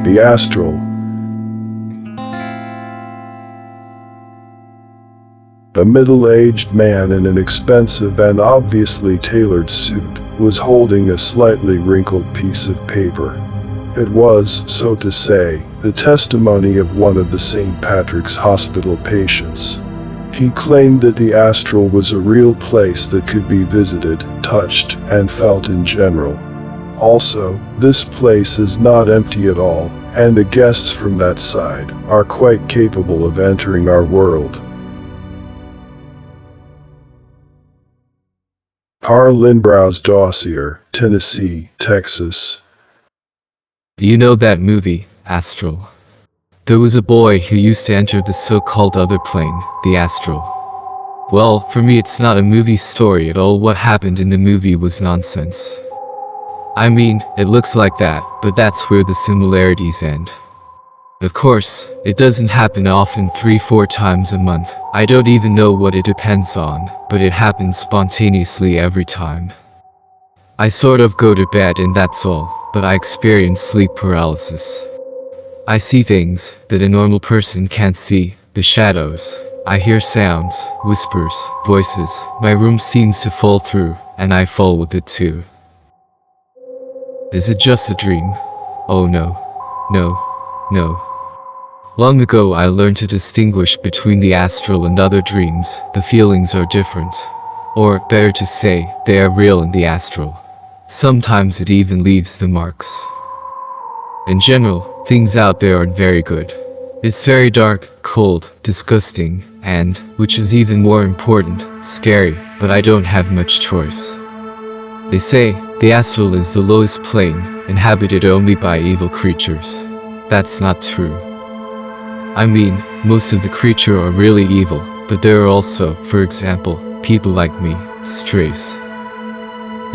The Astral. A middle-aged man in an expensive and obviously tailored suit was holding a slightly wrinkled piece of paper. It was, so to say, the testimony of one of the St. Patrick's Hospital patients. He claimed that the Astral was a real place that could be visited, touched, and felt in general. Also, this place is not empty at all, and the guests from that side are quite capable of entering our world. Par Lindbrow's Dossier, Tennessee, Texas. You know that movie, Astral? There was a boy who used to enter the so-called other plane, the Astral. Well, for me it's not a movie story at all. What happened in the movie was nonsense. I mean, it looks like that, but that's where the similarities end. Of course, it doesn't happen often 3-4 times a month. I don't even know what it depends on, but it happens spontaneously every time. I sort of go to bed and that's all, but I experience sleep paralysis. I see things that a normal person can't see, the shadows. I hear sounds, whispers, voices. My room seems to fall through, and I fall with it too. Is it just a dream? Oh no. No. Long ago I learned to distinguish between the astral and other dreams. The feelings are different. Or, better to say, they are real in the astral. Sometimes it even leaves the marks. In general, things out there aren't very good. It's very dark, cold, disgusting, and, which is even more important, scary, but I don't have much choice. They say, the astral is the lowest plane, inhabited only by evil creatures. That's not true. I mean, most of the creatures are really evil, but there are also, for example, people like me, strays.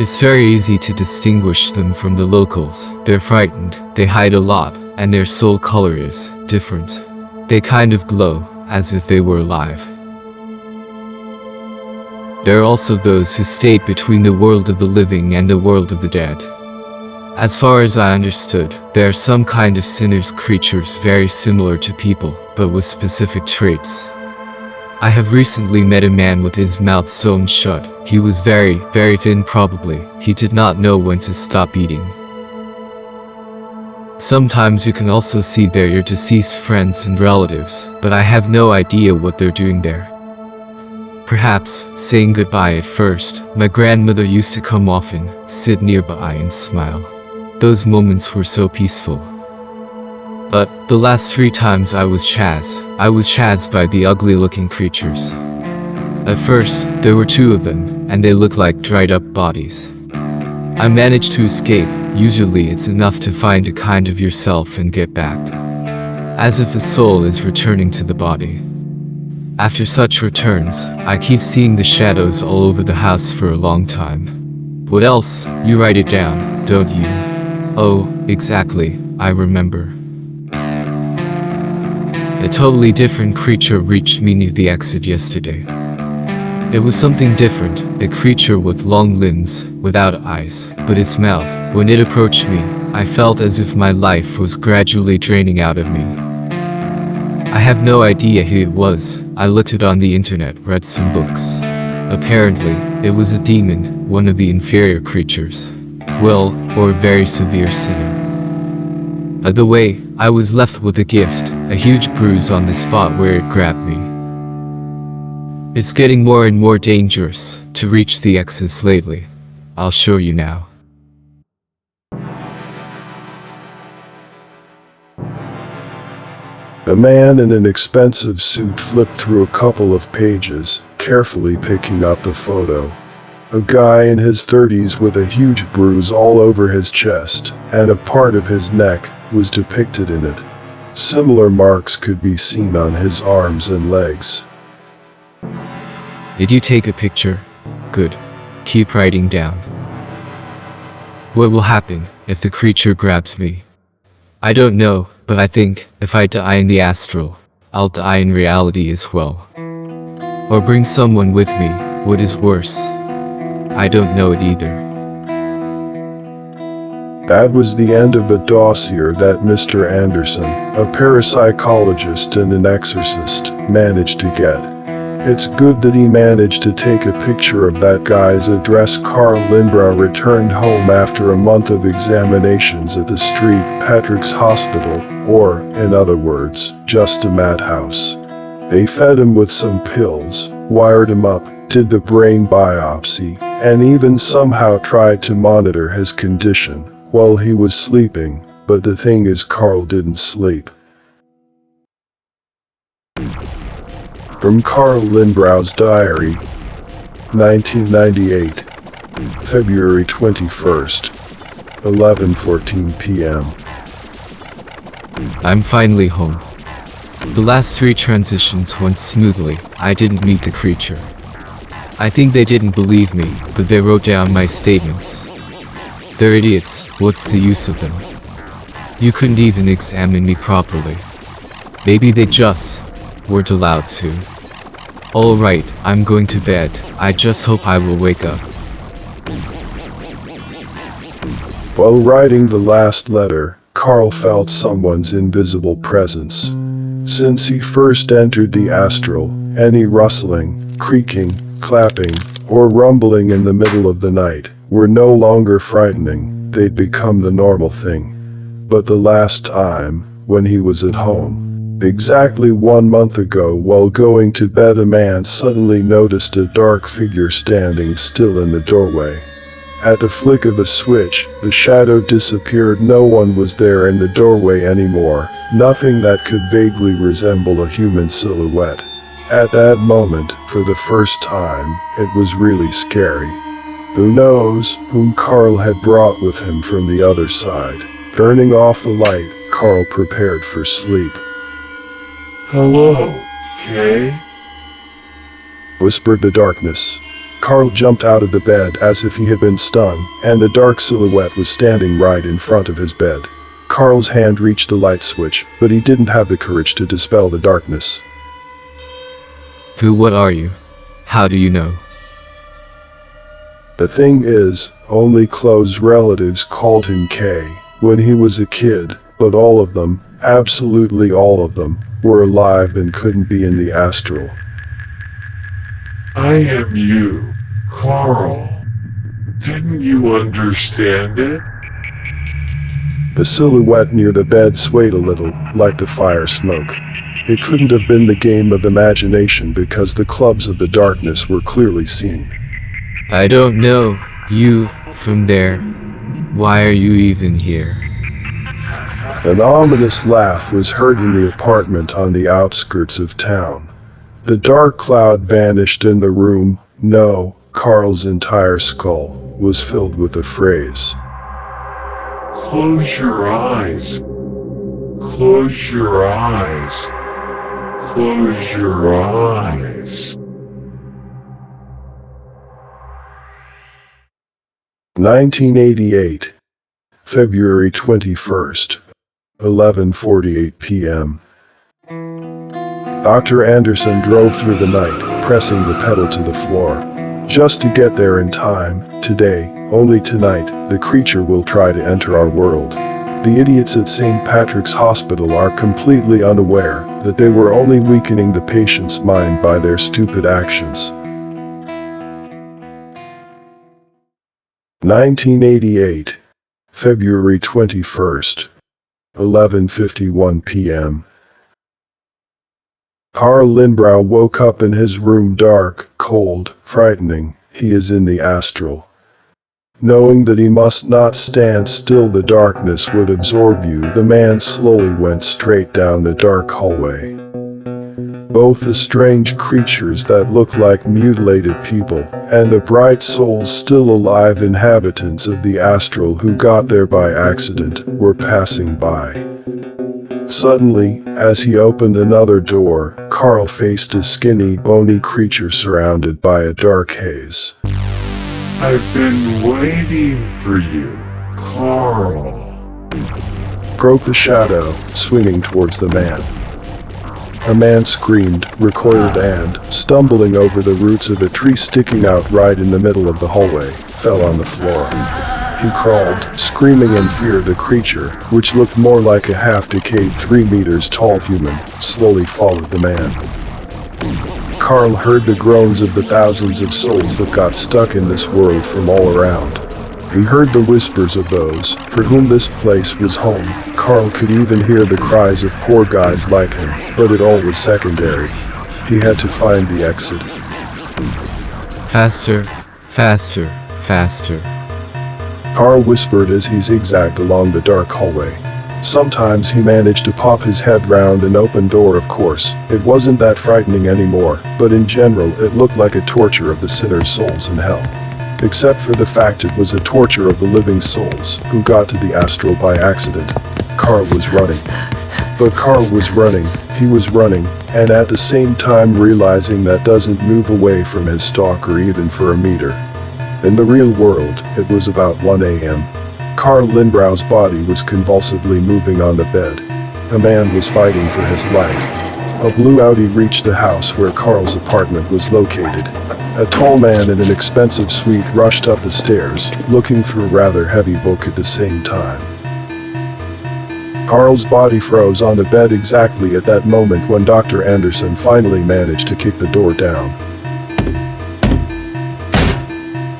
It's very easy to distinguish them from the locals. They're frightened, they hide a lot, and their soul color is different. They kind of glow, as if they were alive. There are also those who stayed between the world of the living and the world of the dead. As far as I understood, there are some kind of sinners creatures very similar to people, but with specific traits. I have recently met a man with his mouth sewn shut. He was very, very thin probably. He did not know when to stop eating. Sometimes you can also see there your deceased friends and relatives, but I have no idea what they're doing there. Perhaps saying goodbye at first. My grandmother used to come often, sit nearby and smile. Those moments were so peaceful. But the last 3 times I was chased by the ugly-looking creatures. At first, there were 2 of them, and they looked like dried-up bodies. I managed to escape. Usually it's enough to find a kind of yourself and get back. As if the soul is returning to the body. After such returns, I keep seeing the shadows all over the house for a long time. What else? You write it down, don't you? Oh, exactly, I remember. A totally different creature reached me near the exit yesterday. It was something different, a creature with long limbs, without eyes, but its mouth. When it approached me, I felt as if my life was gradually draining out of me. I have no idea who it was. I looked it on the internet, read some books. Apparently, it was a demon, one of the inferior creatures. Well, or a very severe sinner. By the way, I was left with a gift, a huge bruise on the spot where it grabbed me. It's getting more and more dangerous to reach the exits lately. I'll show you now. A man in an expensive suit flipped through a couple of pages, carefully picking up the photo. A guy in his 30s with a huge bruise all over his chest, and a part of his neck was depicted in it. Similar marks could be seen on his arms and legs. Did you take a picture? Good. Keep writing down. What will happen if the creature grabs me? I don't know, but I think, if I die in the astral, I'll die in reality as well. Or bring someone with me. What is worse? I don't know it either. That was the end of the dossier that Mr. Anderson, a parapsychologist and an exorcist, managed to get. It's good that he managed to take a picture of that guy's address. Carl Lindbrow returned home after a month of examinations at the St. Patrick's Hospital, or, in other words, just a madhouse. They fed him with some pills, wired him up, did the brain biopsy, and even somehow tried to monitor his condition while he was sleeping, but the thing is Carl didn't sleep. From Carl Lindbrow's diary, 1998, February 21st, 11:14 p.m. I'm finally home. The last 3 transitions went smoothly. I didn't meet the creature. I think they didn't believe me, but they wrote down my statements. They're idiots, what's the use of them? You couldn't even examine me properly. Maybe they just weren't allowed to. Alright, I'm going to bed. I just hope I will wake up. While writing the last letter, Carl felt someone's invisible presence. Since he first entered the astral, any rustling, creaking, clapping, or rumbling in the middle of the night were no longer frightening, they'd become the normal thing. But the last time, when he was at home, exactly 1 month ago, while going to bed, a man suddenly noticed a dark figure standing still in the doorway. At the flick of a switch, the shadow disappeared. No one was there in the doorway anymore, nothing that could vaguely resemble a human silhouette. At that moment, for the first time, it was really scary. Who knows whom Carl had brought with him from the other side? Turning off the light, Carl prepared for sleep. Hello, Kay? Whispered the darkness. Carl jumped out of the bed as if he had been stung, and the dark silhouette was standing right in front of his bed. Carl's hand reached the light switch, but he didn't have the courage to dispel the darkness. Who, what are you? How do you know? The thing is, only close relatives called him Kay when he was a kid, but all of them, absolutely all of them, were alive and couldn't be in the astral. I am you, Carl. Didn't you understand it? The silhouette near the bed swayed a little, like the fire smoke. It couldn't have been the game of imagination because the clubs of the darkness were clearly seen. I don't know you from there. Why are you even here? An ominous laugh was heard in the apartment on the outskirts of town. The dark cloud vanished in the room. No, Carl's entire skull was filled with the phrase, Close your eyes. Close your eyes. Close your eyes. 1988, February 21st, 11:48 p.m. Dr. Anderson drove through the night, pressing the pedal to the floor. Just to get there in time. Today, only tonight, the creature will try to enter our world. The idiots at St. Patrick's Hospital are completely unaware that they were only weakening the patient's mind by their stupid actions. 1988, February 21st, 11:51 p.m. Carl Lindbrow woke up in his room, dark, cold, frightening. He is in the astral. Knowing that he must not stand still, the darkness would absorb you, the man slowly went straight down the dark hallway. Both the strange creatures that looked like mutilated people, and the bright souls still alive inhabitants of the astral who got there by accident, were passing by. Suddenly, as he opened another door, Carl faced a skinny, bony creature surrounded by a dark haze. I've been waiting for you, Carl. Broke the shadow, swinging towards the man. A man screamed, recoiled, and, stumbling over the roots of a tree sticking out right in the middle of the hallway, fell on the floor. He crawled, screaming in fear. The creature, which looked more like a half-decayed 3 meters tall human, slowly followed the man. Carl heard the groans of the thousands of souls that got stuck in this world from all around. He heard the whispers of those for whom this place was home. Carl could even hear the cries of poor guys like him, but it all was secondary. He had to find the exit. Faster, faster, faster. Carl whispered as he zigzagged along the dark hallway. Sometimes he managed to pop his head round an open door. Of course, it wasn't that frightening anymore, but in general it looked like a torture of the sinner's souls in hell. Except for the fact it was a torture of the living souls who got to the astral by accident. Carl was running. But Carl was running, he was running, and at the same time realizing that doesn't move away from his stalker even for a meter. In the real world, it was about 1 a.m. Carl Lindbrow's body was convulsively moving on the bed. A man was fighting for his life. A blue Audi reached the house where Carl's apartment was located. A tall man in an expensive suite rushed up the stairs, looking through a rather heavy book at the same time. Carl's body froze on the bed exactly at that moment when Dr. Anderson finally managed to kick the door down.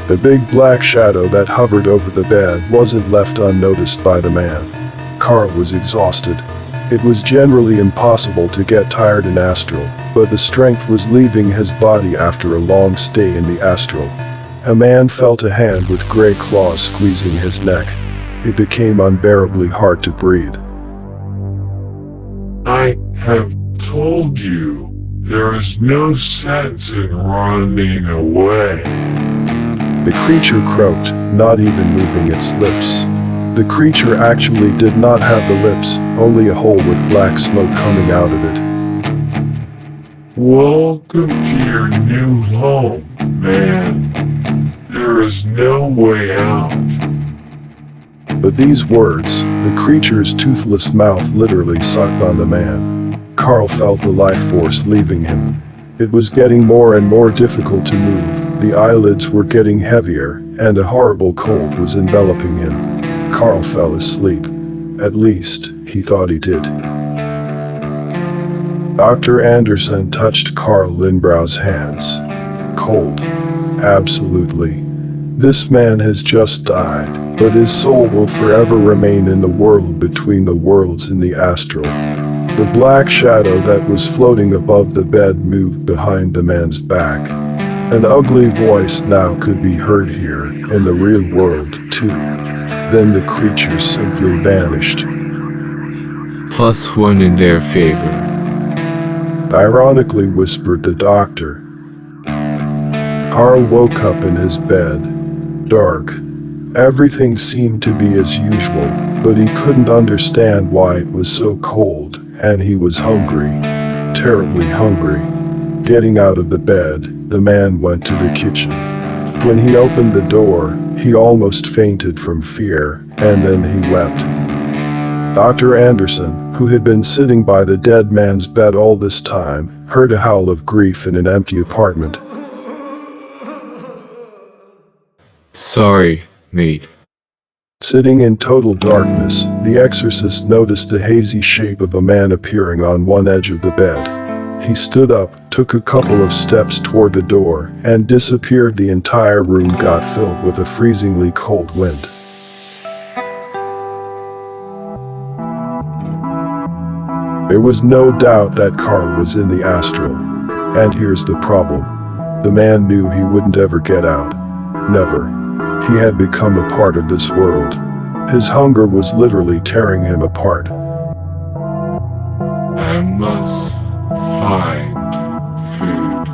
The big black shadow that hovered over the bed wasn't left unnoticed by the man. Carl was exhausted. It was generally impossible to get tired in astral, but the strength was leaving his body after a long stay in the astral. A man felt a hand with gray claws squeezing his neck. It became unbearably hard to breathe. I have told you, there is no sense in running away. The creature croaked, not even moving its lips. The creature actually did not have the lips, only a hole with black smoke coming out of it. Welcome to your new home, man. There is no way out. But these words, the creature's toothless mouth literally sucked on the man. Carl felt the life force leaving him. It was getting more and more difficult to move, the eyelids were getting heavier, and a horrible cold was enveloping him. Carl fell asleep. At least, he thought he did. Dr. Anderson touched Carl Lindbrow's hands. Cold. Absolutely. This man has just died, but his soul will forever remain in the world between the worlds in the astral. The black shadow that was floating above the bed moved behind the man's back. An ugly voice now could be heard here, in the real world, too. Then the creature simply vanished. +1 in their favor. Ironically whispered the doctor. Carl woke up in his bed. Dark. Everything seemed to be as usual, but he couldn't understand why it was so cold, and he was hungry. Terribly hungry. Getting out of the bed, the man went to the kitchen. When he opened the door, he almost fainted from fear, and then he wept. Dr. Anderson, who had been sitting by the dead man's bed all this time, heard a howl of grief in an empty apartment. Sorry, mate. Sitting in total darkness, the exorcist noticed the hazy shape of a man appearing on one edge of the bed. He stood up, took a couple of steps toward the door, and disappeared. The entire room got filled with a freezingly cold wind. There was no doubt that Carl was in the astral. And here's the problem. The man knew he wouldn't ever get out. Never. He had become a part of this world. His hunger was literally tearing him apart. I must find food.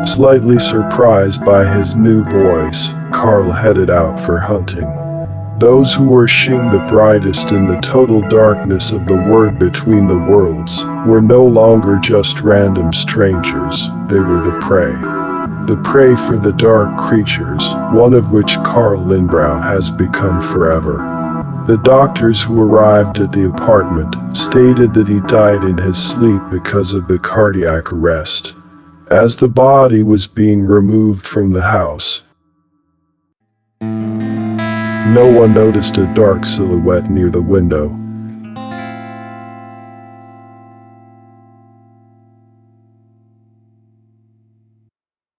Slightly surprised by his new voice, Carl headed out for hunting. Those who were shing the brightest in the total darkness of the word between the worlds were no longer just random strangers, they were the prey. The prey for the dark creatures, one of which Carl Lindbrow has become forever. The doctors who arrived at the apartment stated that he died in his sleep because of the cardiac arrest. As the body was being removed from the house, No one noticed a dark silhouette near the window.